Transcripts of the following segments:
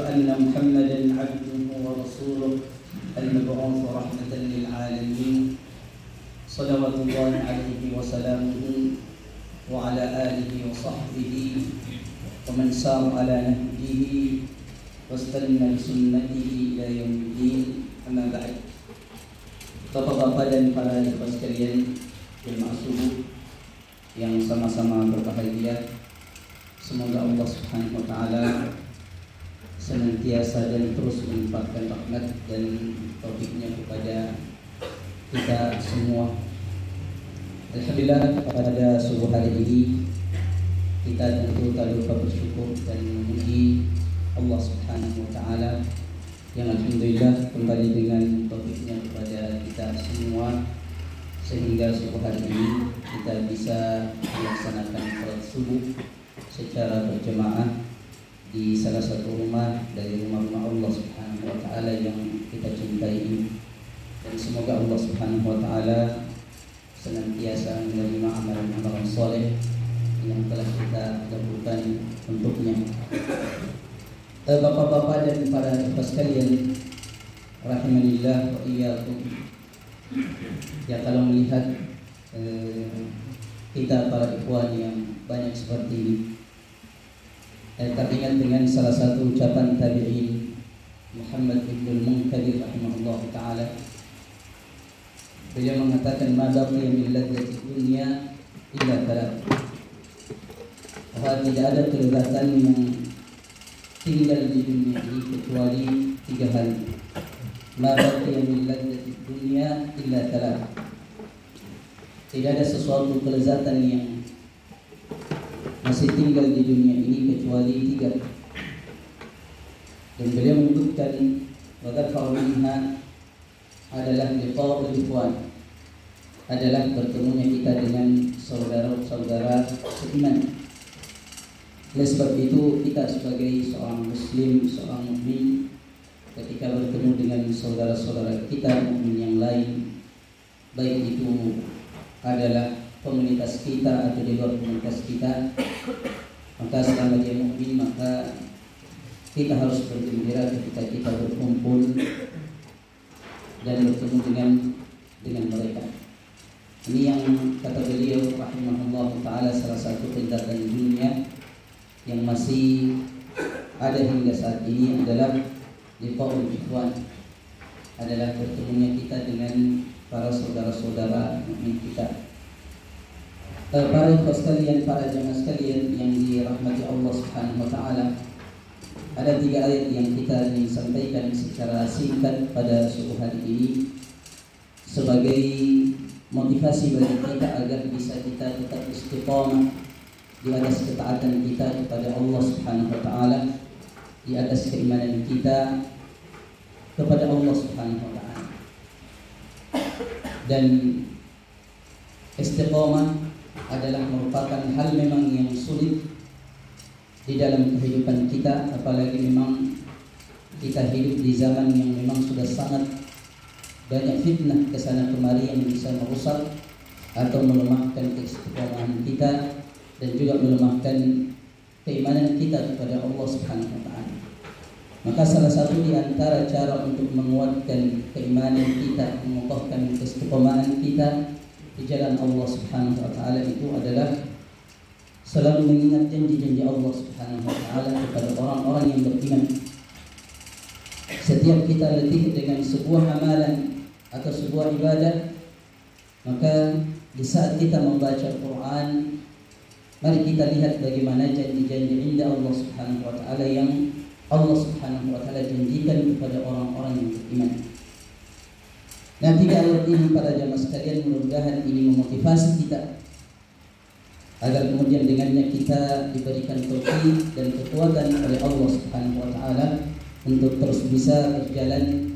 أن محمدا عبده ورسوله المبعوث رحمة للعالمين صلوات الله عليه وسلامه وعلى آله وصحبه ومن سار على نهجه واستنى بسنته إلى يوم الدين. Amma ba'd. Bapak-bapak dan para ikhwan sekalian jemaah subuh yang sama-sama berbahagia, semoga Allah Subhanahu wa taala senantiasa dan terus melimpahkan rahmat dan taufiknya kepada kita semua. Alhamdulillah, pada subuh hari ini kita tentu tak lupa bersyukur dan memuji Allah Subhanahu wa taala yang alhamdulillah kembali dengan taufiknya kepada kita semua sehingga subuh hari ini kita bisa melaksanakan salat subuh secara berjemaah di salah satu rumah dari rumah-rumah Allah Subhanahu wa taala yang kita cintai ini. Dan semoga Allah Subhanahu wa taala senantiasa menerima amalan-amalan saleh yang telah kita lakukan untuknya. Bapak-bapak dan para ikhwan sekalian, rahimanillah wa iyyakum. Ya, kalau melihat kita para ikhwan yang banyak seperti ini, teringat dengan salah satu ucapan tabi'in Muhammad ibn Munkadir rahimahullah ta'ala. Beliau mengatakan, ma baqiya min ladzati dunya illa thalath. Bahwa tidak ada kelezatan yang tinggal di dunia ini kecuali tiga hal. Ma baqiya min ladzati dunya illa thalath. Tidak ada sesuatu kelezatan yang masih tinggal di dunia ini kecuali tiga. Dan beliau menyebutkan wadhakara minha adalah liqa'ul ikhwan, adalah bertemunya kita dengan saudara-saudara seiman. Oleh sebab itu kita sebagai seorang muslim, seorang mukmin, ketika bertemu dengan saudara-saudara kita mukmin yang lain, baik itu adalah komunitas kita atau di luar komunitas kita, maka selama dia mukmin maka kita harus bergembira ketika kita berkumpul dan bertemu dengan mereka. Ini yang kata beliau rahimahullah taala salah satu tindakan dunia yang masih ada hingga saat ini adalah liqa'ul ikhwan, adalah bertemunya kita dengan para saudara-saudara mukmin kita. Para ikhwan sekalian, para jemaah sekalian yang dirahmati Allah Subhanahu wa taala, ada tiga ayat yang kita ingin sampaikan secara singkat pada subuh hari ini sebagai motivasi bagi kita agar bisa kita tetap istiqamah di atas ketaatan kita kepada Allah Subhanahu wa taala, di atas keimanan kita kepada Allah Subhanahu wa taala. Dan istiqamah adalah merupakan hal memang yang sulit di dalam kehidupan kita, apalagi memang kita hidup di zaman yang memang sudah sangat banyak fitnah kesana kemari yang bisa merusak atau melemahkan keistiqomahan kita dan juga melemahkan keimanan kita kepada Allah Subhanahu wa taala. Maka salah satu di antara cara untuk menguatkan keimanan kita, mengokohkan keistiqomahan kita di jalan Allah Subhanahu wa taala itu adalah selalu mengingat janji-janji Allah Subhanahu wa taala kepada orang-orang yang beriman. Setiap kita letih dengan sebuah amalan atau sebuah ibadah, maka di saat kita membaca Al-Qur'an, mari kita lihat bagaimana janji-janji indah Allah Subhanahu wa taala yang Allah Subhanahu wa taala janjikan kepada orang-orang yang beriman. Nah, tiga ayat ini para jamaah sekalian mudah-mudahan ini memotivasi kita agar kemudian dengannya kita diberikan taufik dan kekuatan oleh Allah Subhanahu wa taala untuk terus bisa berjalan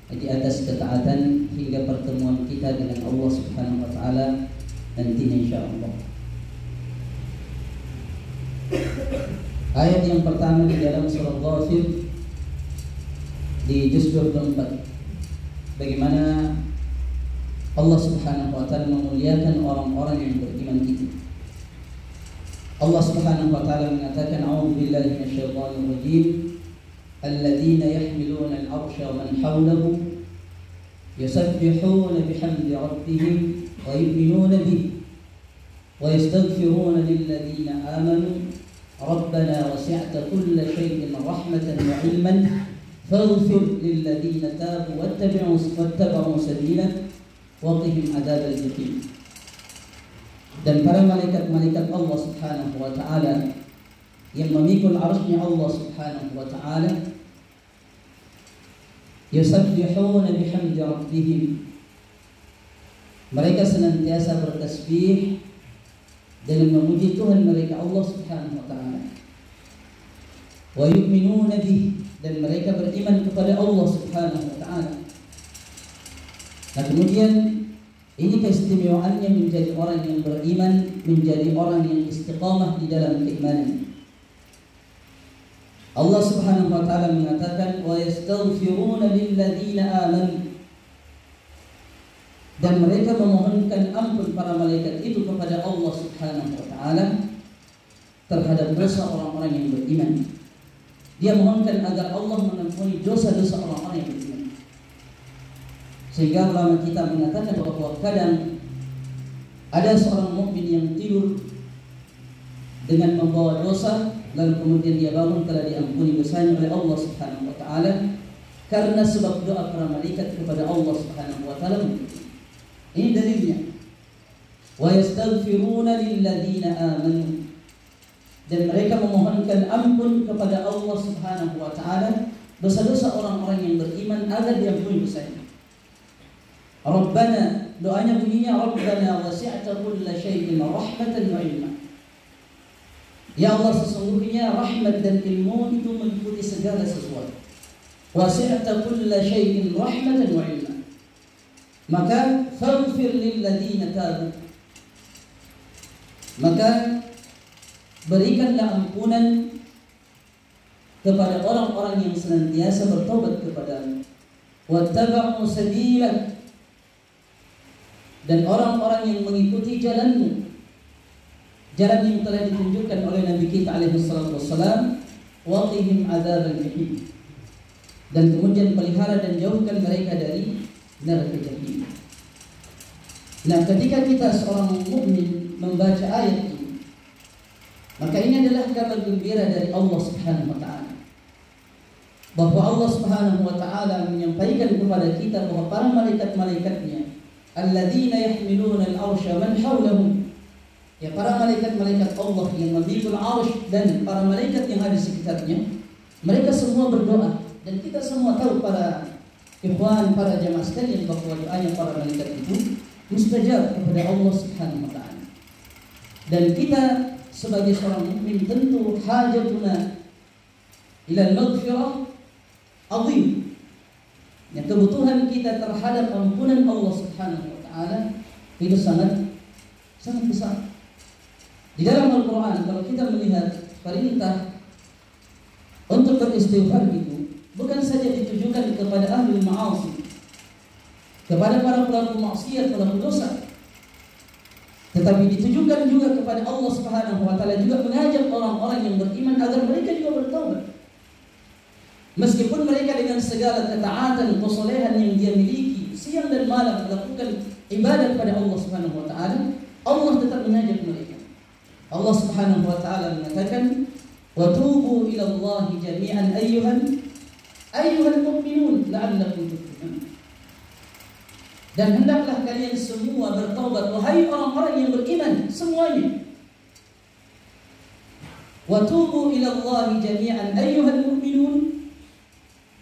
di atas ketaatan hingga pertemuan kita dengan Allah Subhanahu wa taala nantinya insyaallah. Ayat yang pertama di dalam surah Ghafir di juz 24. Bagaimana Allah Subhanahu wa taala memuliakan orang-orang yang beriman itu. Allah Subhanahu wa taala mengatakan, a'udzubillahi minasyaitonir rajim. الذين يحملون العرش ومن حوله يسبحون بحمد ربهم ويؤمنون به ويستغفرون للذين آمنوا ربنا وسعت كل شيء رحمة وعلما فاغفر للذين تابوا واتبعوا سبيلك وقهم عذاب الجحيم. Dan para malaikat-malaikat Allah Subhanahu wa taala yang memikul arsy-Nya Allah Subhanahu wa taala yusabbihuna bihamdi rabbihim, mereka senantiasa bertasbih dengan memuji Tuhan mereka Allah Subhanahu wa taala. Wa yu'minuna bih, dan mereka beriman kepada Allah Subhanahu wa taala. Nah, kemudian ini keistimewaannya menjadi orang yang beriman, menjadi orang yang istiqamah di dalam keimanan. Allah Subhanahu wa taala mengatakan wa yastaghfiruna lilladzina amanu, dan mereka memohonkan ampun para malaikat itu kepada Allah Subhanahu wa taala terhadap dosa orang-orang yang beriman. Dia mohonkan agar Allah mengampuni dosa-dosa orang-orang yang beriman. Sehingga ulama kita mengatakan bahwa kadang ada seorang mukmin yang tidur dengan membawa dosa, lalu kemudian dia bangun telah diampuni dosanya oleh Allah Subhanahu wa taala karena sebab doa para malaikat kepada Allah Subhanahu wa taala. Ini dalilnya. Wa yastaghfiruna lilladzina amanu, dan mereka memohonkan ampun kepada Allah Subhanahu wa taala dosa-dosa orang-orang yang beriman agar diampuni dosanya. Rabbana, doanya bunyinya Rabbana wasi'ta kulla syai'in rahmatan wa ilma. Ya Allah, sesungguhnya rahmat dan ilmu itu meliputi segala sesuatu. Wasi'ta kulla syai'in rahmatan wa ilma. Maka faghfir lil ladzina tabu, maka berikanlah ampunan kepada orang-orang yang senantiasa bertobat kepadamu. Wattaba'u sabilak, dan orang-orang yang mengikuti jalanmu, jalan yang telah ditunjukkan oleh Nabi kita alaihi salatu wassalam. Waqihim adzabal jahim, dan kemudian pelihara dan jauhkan mereka dari neraka jahim. Nah, ketika kita seorang mukmin membaca ayat ini, maka ini adalah kabar gembira dari Allah Subhanahu wa taala, bahwa Allah Subhanahu wa taala menyampaikan kepada kita bahwa para malaikat-malaikatnya alladzina yahmiluna al-arsya man hawlahum, ya para malaikat-malaikat Allah yang memikul arsy dan para malaikat yang ada di sekitarnya, mereka semua berdoa. Dan kita semua tahu para ikhwan, para jamaah sekalian, bahwa doanya para malaikat itu mustajab kepada Allah Subhanahu wa taala. Dan kita sebagai seorang mukmin tentu hajatuna ila al-maghfirah azim. Ya, kebutuhan kita terhadap ampunan Allah Subhanahu wa taala itu sangat besar. Di dalam Al-Qur'an kalau kita melihat perintah untuk beristighfar itu bukan saja ditujukan kepada ahli ma'asi, kepada para pelaku maksiat, pelaku dosa, tetapi ditujukan juga kepada Allah Subhanahu wa taala, juga mengajak orang-orang yang beriman agar mereka juga bertaubat. Meskipun mereka dengan segala ketaatan, kesolehan yang dia miliki, siang dan malam melakukan ibadah kepada Allah Subhanahu wa taala, Allah tetap mengajak mereka. Allah Subhanahu wa taala mengatakan, "Wa tubu ila Allah jami'an ayyuhal mu'minun la'allakum tuflihun." Dan hendaklah kalian semua bertaubat, wahai orang-orang yang beriman semuanya. Wa tubu ila Allah jami'an ayyuhal mu'minun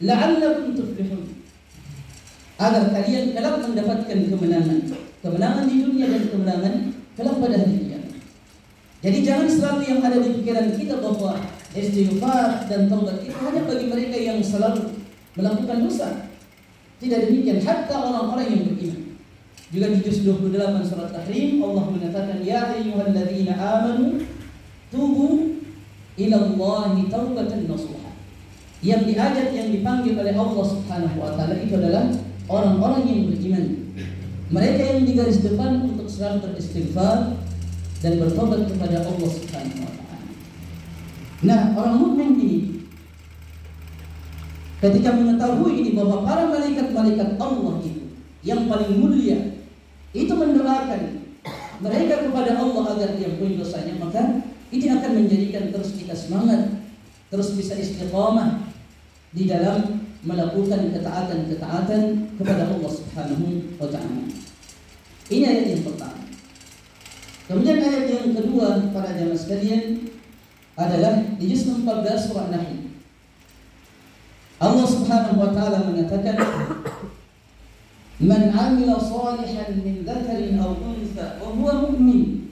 la'allakum tuflihun, agar kalian kelak mendapatkan kemenangan di dunia dan kemenangan kelak pada hari kiamat. Jadi jangan selalu yang ada di pikiran kita bahwa istighfar dan taubat itu hanya bagi mereka yang selalu melakukan dosa. Tidak demikian, hatta orang-orang yang beriman. Juga di juz 28 surat Tahrim Allah mengatakan, ya ayyuhalladzina amanu tubu ila Allahi taubatan nasuha. Yang diajak, yang dipanggil oleh Allah Subhanahu wa taala itu adalah orang-orang yang beriman. Mereka yang digaris depan untuk selalu beristighfar dan bertobat kepada Allah Subhanahu wa taala. Nah, orang mukmin ini ketika mengetahui ini bahwa para malaikat-malaikat Allah itu yang paling mulia itu mendoakan mereka kepada Allah agar diampuni dosanya, maka ini akan menjadikan terus kita semangat, terus bisa istiqamah di dalam melakukan ketaatan-ketaatan kepada Allah Subhanahu wa ta'ala. Ini ayat yang pertama. Kemudian ayat yang kedua para jamaah sekalian adalah di juz 14 surah Nahl. Allah Subhanahu wa ta'ala mengatakan, "Man 'amila shalihan min dzakarin aw untha wa huwa mu'min."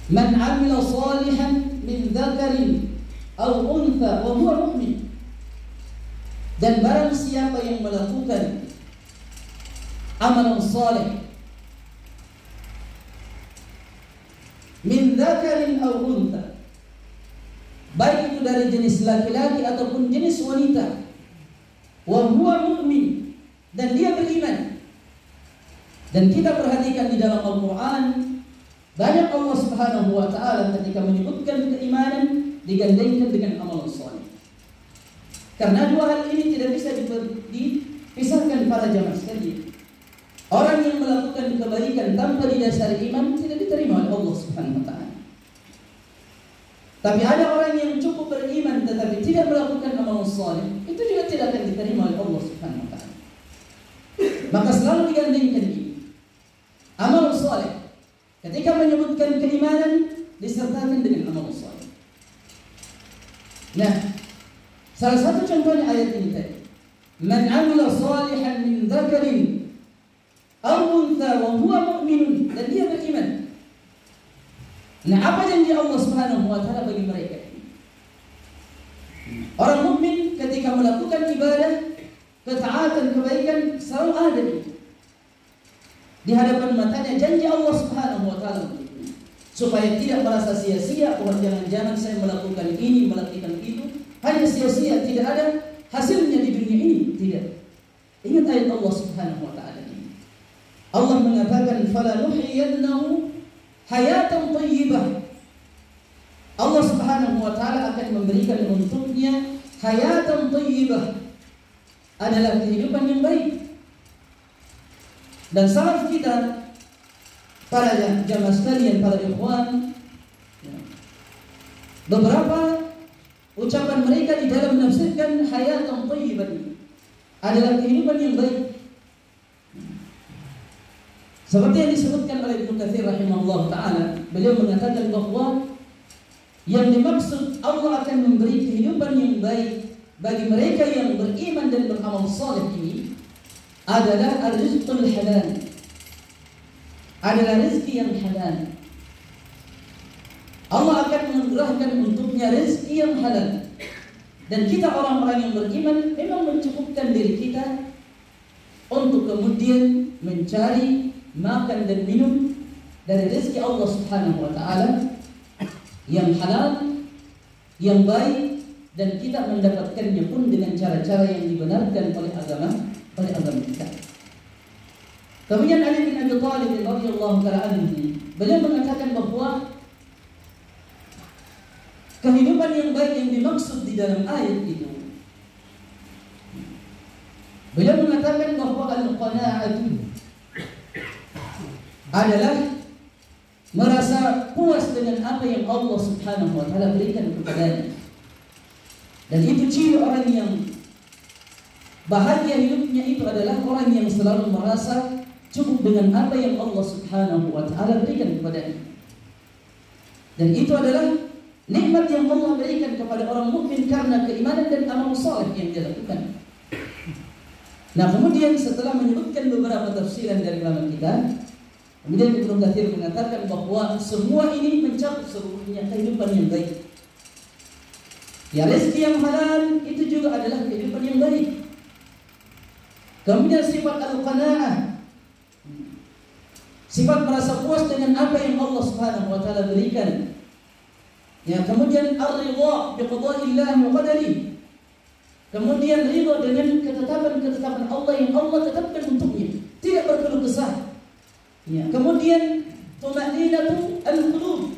Man 'amila shalihan min dzakarin aw untha wa huwa mu'min. Dan barang siapa yang melakukan amalan saleh min dzakarin aw untha, baik itu dari jenis laki-laki ataupun jenis wanita, wa huwa mu'min, dan dia beriman. Dan kita perhatikan di dalam Al-Quran, banyak Allah Subhanahu wa ta'ala ketika menyebutkan keimanan digandengkan dengan amalan saleh. Karena dua hal ini tidak bisa dipisahkan para jamaah sekalian. Orang yang melakukan kebaikan tanpa didasari iman tidak diterima oleh Allah Subhanahu wa ta'ala. Tapi ada orang yang cukup beriman tetapi tidak melakukan amalan saleh, itu juga tidak akan diterima oleh Allah Subhanahu wa ta'ala. Maka selalu digandengkan ini. Amalan saleh ketika menyebutkan keimanan disertakan dengan amalan saleh. Nah, salah satu contohnya ayat ini tadi. Man 'amila shalihan min dzakarin aw untha wa huwa mu'min, dan dia beriman. Nah, apa janji Allah Subhanahu wa ta'ala bagi mereka? Orang mukmin ketika melakukan ibadah, ketaatan, kebaikan selalu ada di hadapan matanya janji Allah Subhanahu wa ta'ala, supaya tidak merasa sia-sia, oh jangan-jangan saya melakukan ini, melakukan itu, hanya sia-sia, tidak ada hasilnya di dunia ini. Tidak. Ingat ayat Allah Subhanahu wa ta'ala ini. Allah mengatakan, "Fala nuhyiyannahu hayatan thayyibah." Allah Subhanahu wa ta'ala akan memberikan untuknya hayatan thayyibah, adalah kehidupan yang baik. Dan salaf kita, para jamaah sekalian, para ikhwan, beberapa ucapan mereka di dalam menafsirkan hayatan thayyibah adalah kehidupan yang baik. Seperti yang disebutkan oleh Ibnu Katsir rahimahullah ta'ala, beliau mengatakan bahwa yang dimaksud Allah akan memberi kehidupan yang baik bagi mereka yang beriman dan beramal saleh ini adalah ar-rizqul halal, adalah rezeki yang halal. Allah akan menganugerahkan untuknya rezeki yang halal. Dan kita orang-orang yang beriman memang mencukupkan diri kita untuk kemudian mencari makan dan minum dari rezeki Allah Subhanahu wa ta'ala yang halal, yang baik, dan kita mendapatkannya pun dengan cara-cara yang dibenarkan oleh agama kita. Kemudian Ali bin Abi Thalib radhiyallahu ta'ala anhu, beliau mengatakan bahwa kehidupan yang baik yang dimaksud di dalam ayat itu, beliau mengatakan bahwa al-qana'atu adalah merasa puas dengan apa yang Allah Subhanahu wa ta'ala berikan kepadanya. Dan itu ciri orang yang bahagia hidupnya, itu adalah orang yang selalu merasa cukup dengan apa yang Allah Subhanahu wa ta'ala berikan kepadanya. Dan itu adalah nikmat yang Allah berikan kepada orang mukmin karena keimanan dan amal saleh yang dia lakukan. Nah, kemudian setelah menyebutkan beberapa tafsiran dari ulama kita, kemudian Ibnu Katsir mengatakan bahwa semua ini mencakup seluruhnya kehidupan yang baik. Ya, rezeki yang halal itu juga adalah kehidupan yang baik. Kemudian sifat al-qanaah, sifat merasa puas dengan apa yang Allah Subhanahu wa ta'ala berikan. Ya, kemudian ar-ridha bi qada'illah wa qadarihi. Kemudian ridha dengan ketetapan-ketetapan Allah yang Allah tetapkan untuknya, tidak berkeluh kesah. Ya, kemudian tuma'ninatu al-qulub,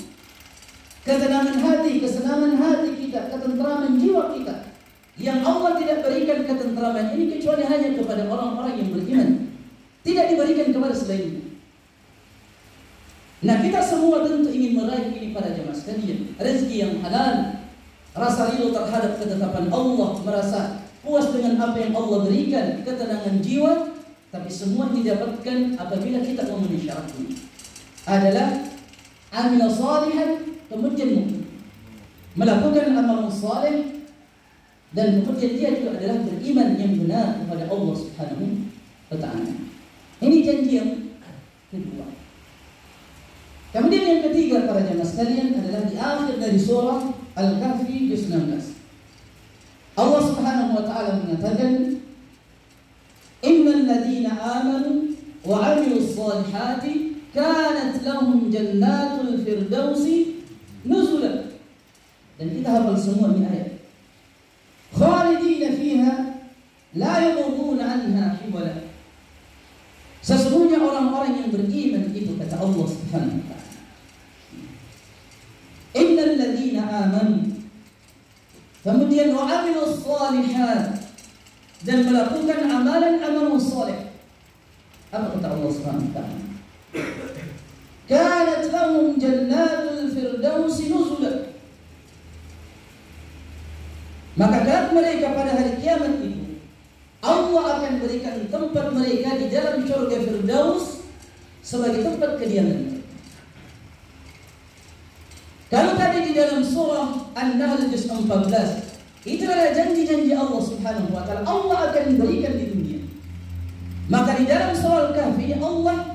ketenangan hati, kesenangan hati kita, ketentraman jiwa kita yang Allah Allah tidak berikan ketenteraman ini kecuali hanya kepada orang-orang yang beriman. Tidak diberikan kepada selainnya. Nah, kita semua tentu ingin meraih ini para jemaah sekalian. Rezeki yang halal, rasa ridho terhadap ketetapan Allah, merasa puas dengan apa yang Allah berikan, ketenangan jiwa. Tapi semua didapatkan apabila kita memenuhi syaratnya. Adalah amal salihan, kemudian melakukan amal saleh, dan kemudian dia juga adalah beriman yang benar kepada Allah Subhanahu wa taala. Ini janji yang kedua. Kemudian yang ketiga para jemaah sekalian adalah di akhir dari surah Al-Kahfi ayat 19. Allah Subhanahu wa taala mengatakan, "Innal ladzina amanu wa 'amilus shalihati kanat lahum jannatul firdausi nuzulan." Dan kita hafal semua ini ayat. Khalidina fiha la yabghuna 'anha hiwala. Sesungguhnya orang-orang yang beriman itu, kata Allah Subhanahu wa taala, innal ladzina amanu, kemudian wa 'amilus shalihat, dan melakukan amalan-amalan saleh. Apa kata Allah Subhanahu wa taala? Kanat lahum jannatul firdausi nuzulan. Maka kelak mereka pada hari kiamat itu, Allah akan berikan tempat mereka di dalam surga Firdaus sebagai tempat kediaman. Kalau tadi di dalam surah An-Nahl juz 14, itu adalah janji-janji Allah Subhanahu wa taala, Allah akan berikan di dunia. Maka di dalam surah Al-Kahfi Allah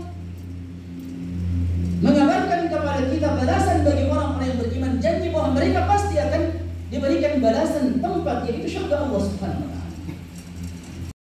mengabarkan kepada kita balasan bagi orang-orang yang beriman, janji bahwa mereka pasti akan diberikan balasan tempat, yaitu surga Allah Subhanahu wa taala.